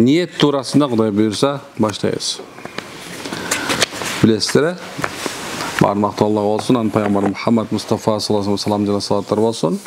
Niyet tuurasында Құдай бұйырса баштайбыз. Білесіздер, бармақты Алла болсын, Пайғамбар Мұхаммад Мұстафа саллаллаху алейхи ва саллям жана салаттар болсын.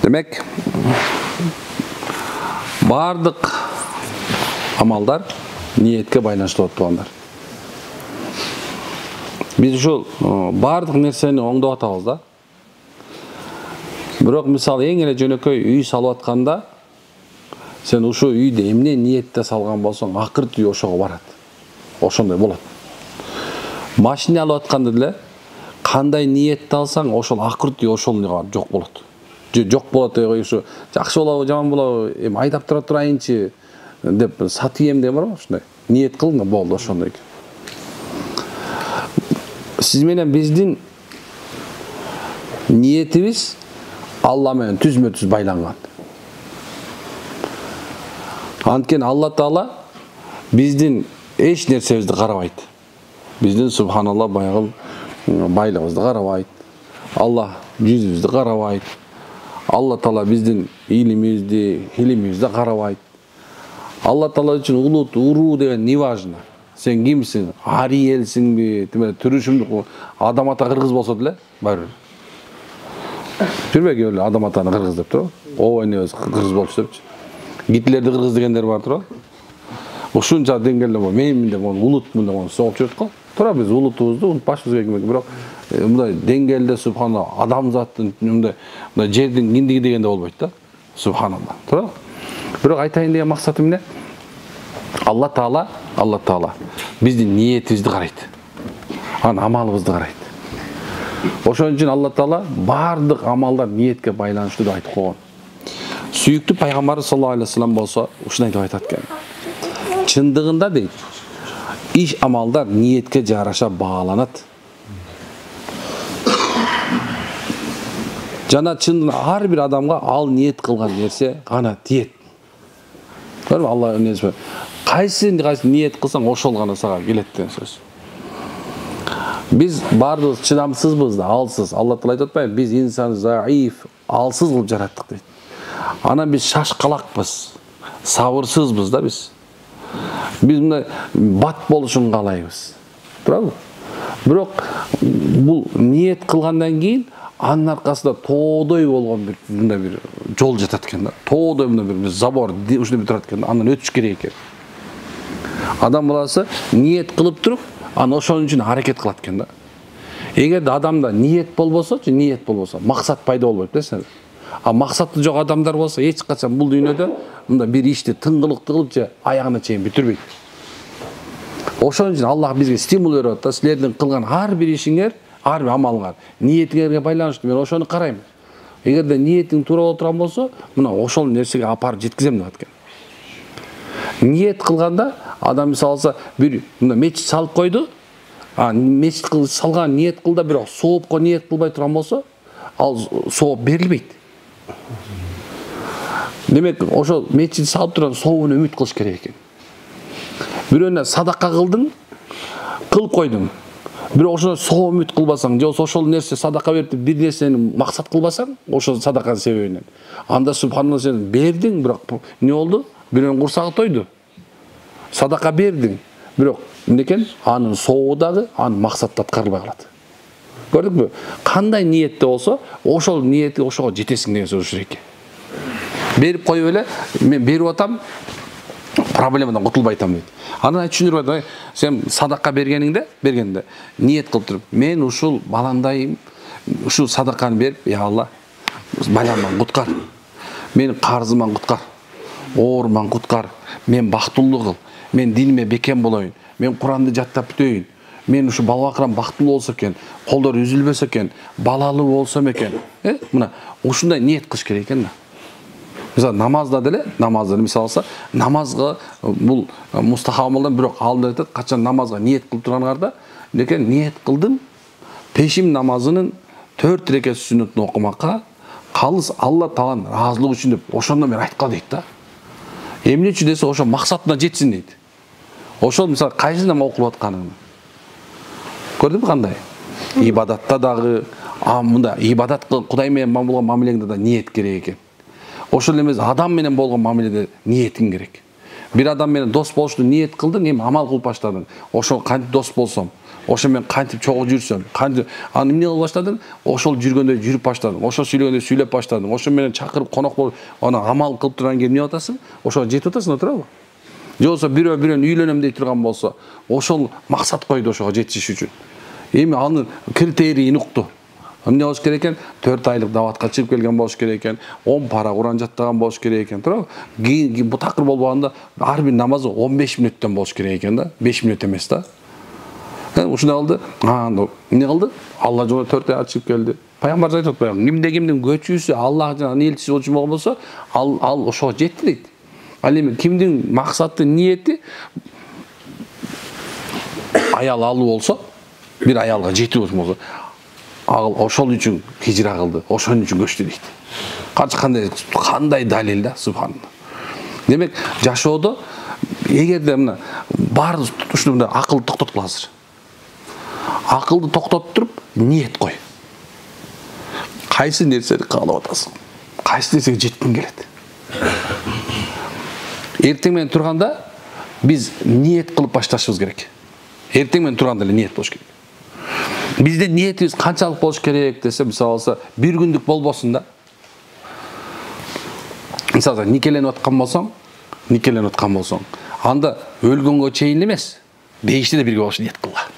Демек, бардық амалдар ниетке байланышлы болот тугандар. Biz ушул бардық нерсени оңдоп атабыз да. Бирок мисалы эң эле жөнөкөй үй салып атканда сен ушу үйдө эмне ниетте салган болсоң, акырт үй ошого барат. Ошондой болот. Машина алып атканда деле кандай ниетте алсаң, ошол акырт үй ошол жок болот. Жок болот деген ушу жакшы болобу, жаман болобу, эми айдап тура турайынчы деп сатыйм деген барбы ушундай. Ниет кылдың болду ошондой. Сиз менен биздин ниетибиз Алла менен түзмө-түз байланган. Анткени Алла Таала биздин эч нерсебизди карабайт. Биздин субханалла байгыл байлыгыбызды карабайт. Алла жүзүбүздү карабайт. Алла Таала биздин илимибизди карабайт. Алла Таала үчүн улут, уруу деген не важно. Сен кимсиң? Ари элсиңби? Түрүшүмдү адам ата кыргыз болсо деле, баары. Жүрбөк эле адам атаны кыргыз деп туруп, ооба эмес кыргыз болуп сөпчү. Гитлерди кыргыз дегендер бар туруп. Ушунча деңгээлде менмин деп улутмун деп согуп жүрөт го. Тура биз улутубузду унутпашыбыз керек. Бирок мындай деңгээлде субхана адамзаттын мындай жердин киндиги дегенде болбойт да. Субханалла. Тура. Бирок айтайын деген максатым эмне? Алла Таала биздин ниетибизди карайт. Анын амалыбызды карайт. Ошон үчүн Алла Таала бардык амалдар ниетке байланыштуу деп айтып койгон. Сүйүктүү пайгамбар саллаллаху алейхи ва саллям болсо ушундай деп айтат экен. Чындыгында дейт, иш амалдар ниетке жараша бааланат. Жана чындыгында ар бир адамга ал ниет кылган нерсе гана тиет. Көрбү Алла нерсе. Кайсы ниет кылсаң ошол гана сага келет деген сөз. Biz bardığız çınamsızbız da, alsız. Allah Teala aytpayбы, biz insan zaif, alsız kılıp jarattık deydi. Ana biz şaşkalakpız, sabırsızbız da biz. Biz bunday bat boluşun kalayбыз. Turabı? Bирок bu niyet kılgandan keyin anın arkasında toğdoy bolgon bir jol jatat экен да. Toğdoy bir zabor, ушундай bir турат экен. Андан өтүш керек экен. Адам баласы niyet kılıp туруп, аны ошон үчүн аракет кылат экен да. Эгерде адамда ниет болбосо, максат пайда болбойт десеңиз. А максаты жок адамдар болсо, эч качан бул дүйнөдө мында бир ишти тыңгылыктуу кылып же аягына чейин бүтүрбөйт. Ошон үчүн Аллах бизге стимул берип атат да, силердин кылган ар бир ишиңер, ар бир амалыңар ниетиңерге байланыштуу. Мен ошону карайм. Эгерде ниетиң туура боло турган болсо, мына ошол нерсеге апарып жеткизем деп аткан. Ниет кылганда адам мисалы бир мына мечит салып койду. Мечит салган ниет кылда, бирок соопко ниет кылбай турган болсо, ал сооп берилбейт. Демек, ошол мечит салып турган сообуна үмүт кылыш керек экен. Бирөөнө садака кылдың, кылып койдуң. Бирок ошондо соо үмүт кылбасаң, же ошол нерсе садака берип бир нерсени максат кылбасаң, ошол садаканын себебинен. Анда субханалла сен бердиң, бирок не болду? Бирөөнүн курсагы тойду. Садака бердиң, бирок эмнекен? Анын сообу дагы, анын максаты аткарылбай калат. Көрдүкпү? Кандай ниетте болсо, ошол ниетке ошого жетесиң деген сөз экен. Берип коюп эле, мен берип атам, проблемадан кутулбай атам дейт. Анан түшүндүрүп атам, сен садака бергенде, ниет кылып туруп, мен ушул баландайым, ушул садаканы берип, я Алла, баламан куткар. Менин карзыман куткар. Ооруман куткар. Мен бактылуу кыл. Мен диниме бекем болоюн. Мен Куранды жаттап бүтөйүн. Мен ушу бала бакырам бактылуу болсо экен, колдор үзүлбөсө экен, балалуу болсом экен. Мына ушундай ниет кылыш керек экен да. Мисалы намазда деле, мисалы алса, намазга бул мустахаб амалдан бирок алдында айтат, качан намазга ниет кылып турганыңарда, декен ниет кылдым, пешим намазынын 4 рекет сүннөтүн окумакка, калыс Алла Тааланын ыраазылыгы үчүн деп ошондо мен айткан дейт да. Эмне үчүн десе, ошо максатына жетсин дейт. Ошол мисалы кайсынан окулуп атканың. Көрдүңбү кандай? Ибадатта дагы, мында ибадат кыл, Кудай менен болгон мамилеңде да ниет керек экен. Ошол эмес адам менен болгон мамиледе ниетиң керек. Bir адам менен дос болушну ниет кылдың, эми амал кылып баштадың. Ошол кантип дос болсом, ошол менен кантип чогуу жүрсөм, кантип аны эмне кылып баштадың? Ошол жүргөндө жүрүп баштадың. Ошол сүйлөгөндө сүйлөп баштадың. Ошол менен чакырып конок болуп, аны амал кылып турган кезде эмне атасың? Ошого жетип атасың, туурабы? Же болсо бирөө-бирөөнү үйлөнөм дей турган болсо, ошол максат койду ошого жетиш үчүн. Эми анын критерийин укту. Эмне болуш керек экен? 4 айлык даватка чыгып келген болуш керек экен, 10 пара Куран жаттаган болуш керек экен, туурабы? Бу такыр болбоганда ар бир намазы 15 мүнөттөн болуш керек экен да, 5 мүнөт эмес да. Ушундай кылды. Эмне кылды? Алла жолуна 4 ай чыгып келди. Пайгамбар айтып атпайбы? Кимдин көчүүсү Аллах жана элчиси болчу болгон болсо, ал ошого жетти дейт. Ал эми кимдин максаты, ниети аял алуу болсо, бир аялга жетүү болсо, ал ошол үчүн хижра кылды, ошон үчүн көчтү дейт. Кандай далил да, субханалла. Демек, жашоодо эгерде мына бар ушундай акылды токтоткул азыр. Акылды токтотуп туруп, ниет кой. Кайсы нерсени каалап атасың? Кайсы нерсеге жеткиң келет? Эртең менен турганда биз ниет кылып башташыбыз керек. Эртең менен турганда эле ниет болуш керек. Bizde niyetimiz kançalık boluş gerek dese, misal olsa bir gündük bolbosun da. Misal nikelenin atkan bolsong, anda ölgөнгө чейин эмес, бейиште де бирге болуш ниет кылла.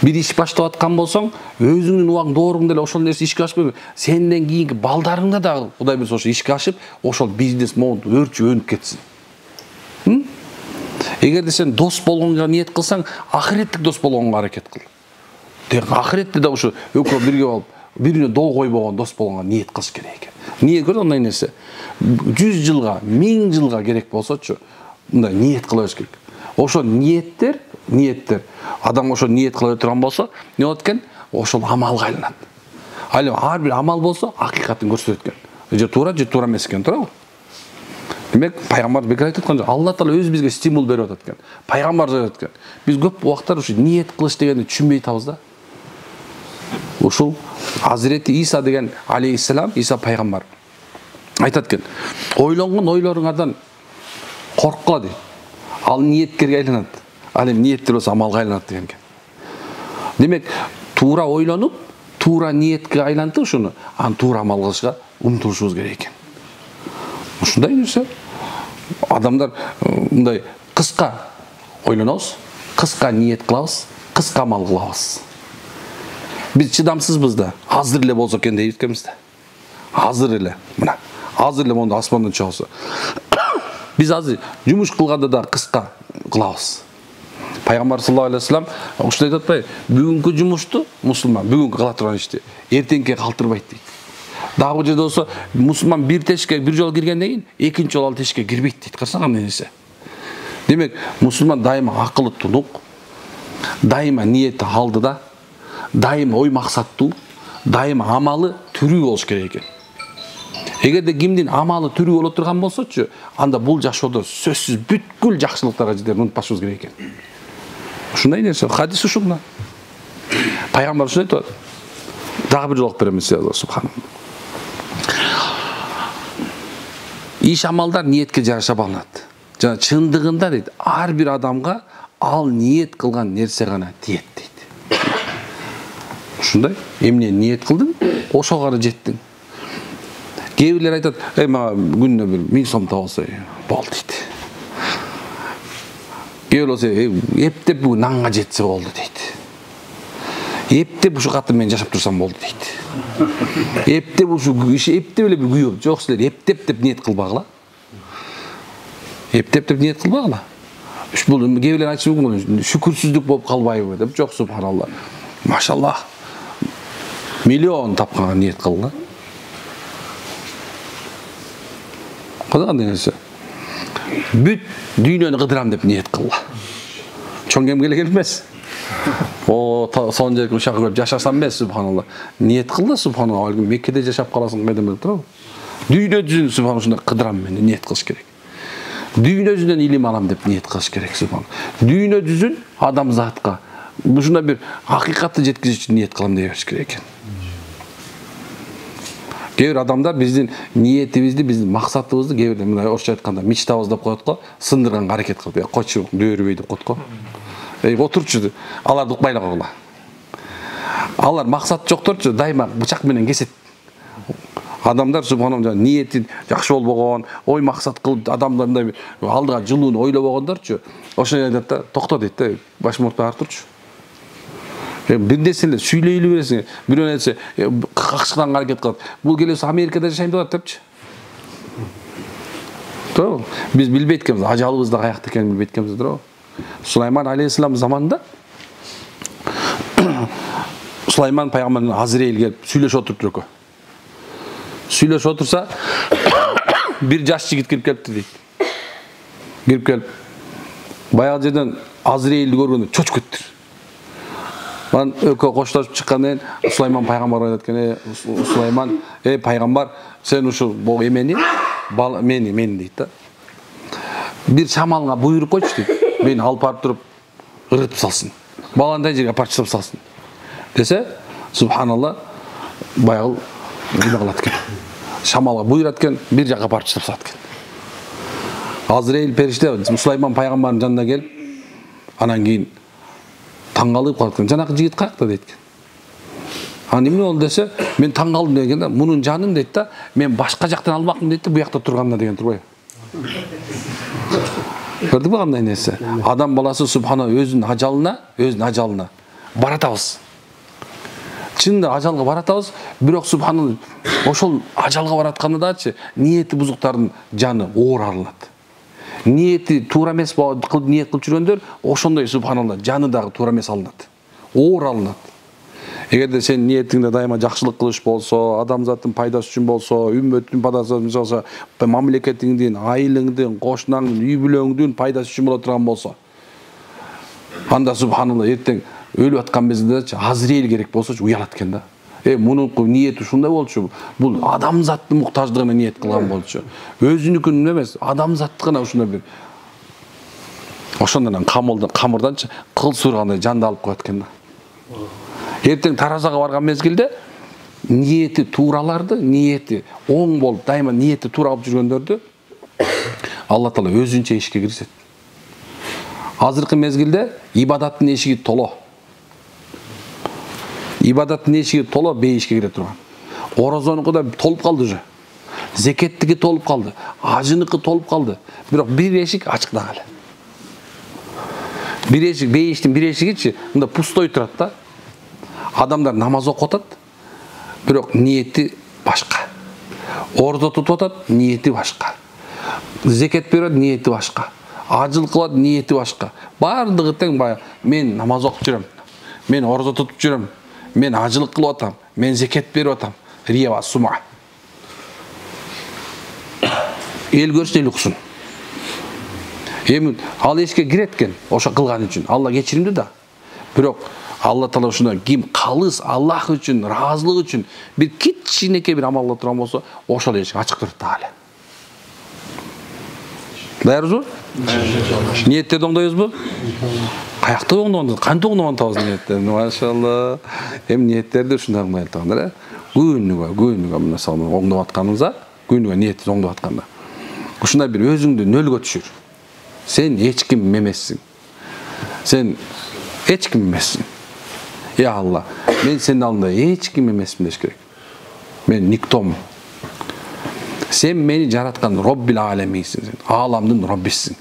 Bir iş баштап аткан болсоң, өзүңдүн убагың дооруңда эле ошол нерсе ишке ашпай, сенден кийинки балдарыңда да Кудай буйрса ошо ишке ашып, ошол бизнес момент өрчү өнүп кетсин. Эгерде сен дос болгонго ниет кылсаң, ахиреттик дос болгонго аракет кыл. Ахиретте да ушу экөө бирге болуп, бирине дол койбогон дос болгонго ниет кылыш керек экен. Ниет көрдүң андай нерсе. 100 жылга, 1000 жылга керек болсочу, мындай ниет кыла бериш керек. Ошо ниеттер, адам ошо ниет кыла турган болсо, эмне болот экен? Ошол амалга айланат. Ал эми ар бир амал болсо, акыйкатын көрсөтөт экен. Же туура эмес экен, туурабы? Демек, пайгамбар бекер айтып аткан, Алла Таала өзү бизге стимул берип атат экен. Пайгамбар айтат экен. Биз көп убактар ушу ниет кылыш дегенди түшүнбөй атабыз да. Ушул Hazreti Иса деген алейхиссалам, Иса пайгамбар айтат экен. Ойлонгон ойлоруңардан корккула дейт. Ал ниеткерге айланат. Ал эми ниеттер болсо амалга айланат деген экен. Демек, туура ойлонуп, туура ниетке айлантып ушуну, аны туура амал кылышка умтулушубуз керек экен. Ушундай нерсе. Адамдар мындай кыска ойлонобуз, кыска ниет кылабыз, кыска амал кылабыз. Биз чыдамсызбыз да, азыр эле болсо экен дейт экенбиз да. Азыр эле, мына, азыр эле монда асмандан чыгса. Биз азыр жумуш кылганда да кыска кылабыз. Пайгамбар саллаллаху алейхи вассалам ушундай айтып атпайбы? Бүгүнкү жумушту мусулман, бүгүнкү кыла турган ишти эртеңке калтырбайт дейт. Дагы бул жерде болсо мусулман бир тешке бир жолу киргенден кийин экинчи жолу ал тешке кирбейт дейт. Карасаң кандай нерсе. Демек, мусулман дайыма акылы тунук, дайыма ниети алдыда, дайыма ой максаттуу, дайыма амалы түрүү болуш керек экен. Эгерде кимдин амалы түрүү боло турган болсочу, анда бул жашоодо сөзсүз бүткүл жакшылыктарга жетерин унутпашыбыз керек экен. Ушундай нерсе, хадис ушунда. Пайгамбар ушундай айтат. Дагы бир жолук берем сизге, субханалла. Иш амалдар ниетке жараша балынат. Жана чындыгында дейт, ар бир адамга ал ниет кылган нерсе гана тиет дейт. Ушундай, эмне ниет кылдың, ошого гана жеттиң. Кээ бирлер айтат, мага күнүнө бир 1000 сом табылса болду дейт. Кээ болсо, эптеп бүгүн нанга жетсе болду дейт. Эптеп ушу катым мен жашап турсам болду дейт. Эптеп ушу эптеп эле бир күйөп, жок силер эптеп деп ниет кылбагыла. Эптеп деп ниет кылбагыла. Бул кээ бирлер айтышы мүмкүн, шүкүрсүздүк болуп калбайбы деп. Жок, субханалла. Машаллах. Миллион тапканга ниет кылгыла. Кандай нерсе? Бүт дүйнөнү кыдырам деп ниет кылла. Чоң кем келген эмес. Сон жерге ушак көрүп жашасам эмес, субханалла. Ниет кылды, субханалла. Ал күн Меккеде жашап каласың, кайдан билип турабы? Дүйнө жүзүн субханалла ушундай кыдырам мен ниет кылыш керек. Дүйнө жүзүнөн илим алам деп ниет кылыш керек, субханалла. Дүйнө жүзүн адамзатка ушундай бир акыйкатты жеткизиш үчүн ниет кылам деп бериш керек экен. Кээ бир адамдар биздин ниетибизди, биздин максатыбызды кээ бирде мындай орусча айтканда мечтабыз деп коет го, сындырганга аракет кылып, койчу, дөөрүбөй деп коет го. Отурчу, аларды укпай эле койгула. Алар максат жокторчу, дайыма бычак менен кесет. Адамдар субханалла ниети жакшы болбогон, ой максат кылып адамдардай алдыга жылууну ойлобогондорчу, ошондой айтат да, токто дейт да, баш муртта артурчу. Бир нерсени сүйлөй бересиң, бирөө нерсе какшыганга аракет кылат. Бул келесі Америкада жашайм деп атат депчи. Тоо, биз билбейт экенбиз, ажалыбыз да каякта экенин билбейт экенбиз, тоо. Сулайман алейхиссалам заманында Сулайман пайгамбардан Азраил келип сүйлөшүп отуруптур экен. Сүйлөшүп отурса, бир жаш жигит кирип келипти дейт. Кирип келип, баягы жерден Азраилди көргөндө чочуп кеттир. Мен экөө коштошуп чыккандан кийин Сулайман пайгамбар айтат экен, Сулайман, пайгамбар, сен ушул эмени, мени дейт да. Бир шамалга буйруп койчу дейт. Мени алып барып туруп ыргытып салсын. Баландай жерге апарып чыгып салсын. Десе, субханалла, баягы эмне кылат экен. Шамалга буйрат экен, бир жакка апарып чыгып салат экен. Азраил периште Сулайман пайгамбардын жанына келип, анан кийин таң калып калат экен. Жанакы жигит каякта дейт экен. Аны эмне болду десе, мен таң калдым деген да, мунун жанын дейт да, мен башка жактан алмакмын дейт да, бу жакта турганына деген турбайбы? Көрдүңбү кандай нерсе? Адам баласы субханалла өзүнүн ажалына баратабыз. Чынында ажалга баратабыз, бирок субханалла ошол ажалга бараткандачы ниети бузуктардын жаны оор арылат. Ниети туура эмес кылып ниет кылып жүргөндөр ошондой субханалла жаны дагы туура эмес алынат. Оор алынат. Эгерде сен ниетиңде дайыма жакшылык кылыш болсо, адамзаттын пайдасы үчүн болсо, үммөттүн пайдасы үчүн болсо, мамлекетиңдин, айылыңдын, кошунаңдын, үй бүлөңдүн пайдасы үчүн боло турган болсо, анда субханалла эртең өлүп аткан мезгилде Азраил керек болсочу уялат экен да. Мунун ниети ушундай болчу. Бул адамзаттын муктаждыгына ниет кылган болчу. Өзүнүкүн эмес, адамзаттыкына ушундай бир ошондон камырдан кыл сургандай жанды алып коет экен да. Эртең таразага барган мезгилде ниети туураларды, ниети оң болуп, дайыма ниети туура алып жүргөндөрдү Алла Таала өзүнчө эшикке киргизет. Азыркы мезгилде ибадаттын эшиги толо. Ибадаттын эшиги толо бейишке кире турган. Орозонуку да толуп калды уже. Зекеттиги толуп калды, ажыныкы толуп калды. Бирок бир эшик ачык дагы эле. Бир эшик, бейиштин бир эшигичи мында пустой турат да. Адамдар намаз окуп атат, бирок ниети башка. Ордо тутуп атат, ниети башка. Зекет берет, ниети башка. Ажыл кылат, ниети башка. Бардыгы тең баягы мен намаз окуп жүрөм. Мен ордо тутуп жүрөм. Мен ажылык кылып атам. Мен зекет берип атам. Рия ва сума. Эл көрсүн, эл уксун. Эми ал эшикке кирет экен, ошо кылган үчүн. Алла кечиримди да. Бирок Алла Таала ушундай ким калыс Аллах үчүн, ыраазылык үчүн бир кичинекей бир амал кыла турган болсо, ошол эшик ачык турат дагы эле. Даярбызбы? Ниеттерди оңдойбузбу? Каякта оңдогондо, кантип оңдогон ниеттерди? Машалла. Эми ниеттерди ушундай оңдой атгандар, күнүгө мына салып оңдоп атканыңызда, күнүгө ниетти оңдоп атканда. Ушундай бир өзүңдү нөлгө түшүр. Сен эч ким эмессиң. Сен эч ким эмессиң. Я Алла, мен сенин алдыңда эч ким эмесмин деш керек. Мен никтомун. Сен мени жараткан Роббил алемисиң, ааламдын Роббисиң.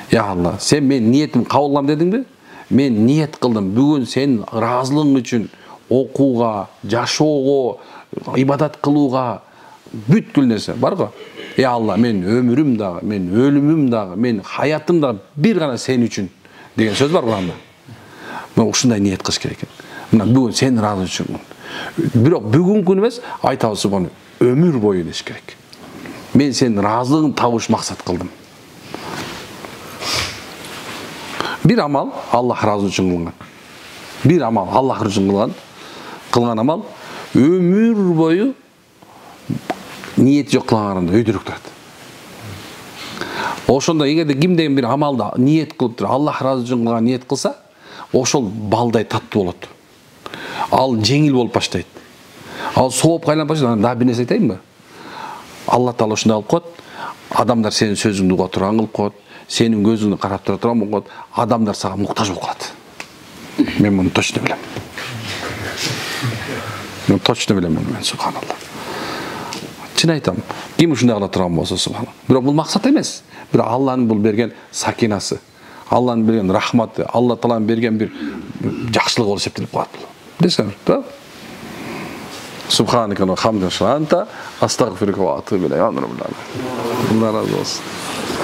Я Алла, сен мен ниетим кабылгам дедиңби? Мен ниет кылдым. Бүгүн сенин ыраазылыгың үчүн окууга, жашоого, ибадат кылууга бүткүл нерсе бар го. Я Алла, мен өмүрүм дагы, мен өлүмүм дагы, мен хаятым дагы бир гана сен үчүн деген сөз бар Куранда. Мен ушундай ниет кылыш керек экен. Мына бүгүн сен ыраазы үчүн. Бирок бүгүн күн эмес, айтабыз буну өмүр бою деш керек. Мен сенин ыраазылыгыңды табыш максат кылдым. Бир амал Аллах ыраазы үчүн кылган. Бир амал Аллах үчүн кылган амал өмүр бою ниет жок кылганында өйдөрүк турат. Ошондо эгерде кимдеген бир амалды ниет кылып туруп, Аллах ыраазы үчүн кылган ниет кылса, ошол балдай таттуу болот. Ал жеңил болуп баштайт. Ал соғып қайланып баштады. Да бір нәрсе айтайын ба? Алла Тағала ушундай кылып коет. Адамдар сенин сөзүңдү уга турган кылып коет. Сенин көзүңдү карап тура турган болуп коет. Адамдар сага муктаж болуп калат. Мен муну точно билем. Мен точно билем муну, субханалла. Чын айтам. Ким ушундай кыла турган болсо, субханалла. Бирок бул максат эмес. Бирок Алланын бул берген сакинасы, Алланын берген рахматы, Алла Тағаланын берген бир жакшылыгы болуп эсептелип калат бул. Десем, да? Subhanaka wa hamdaka anta astaghfiruka wa atubu ilayk. Allah razı olsun.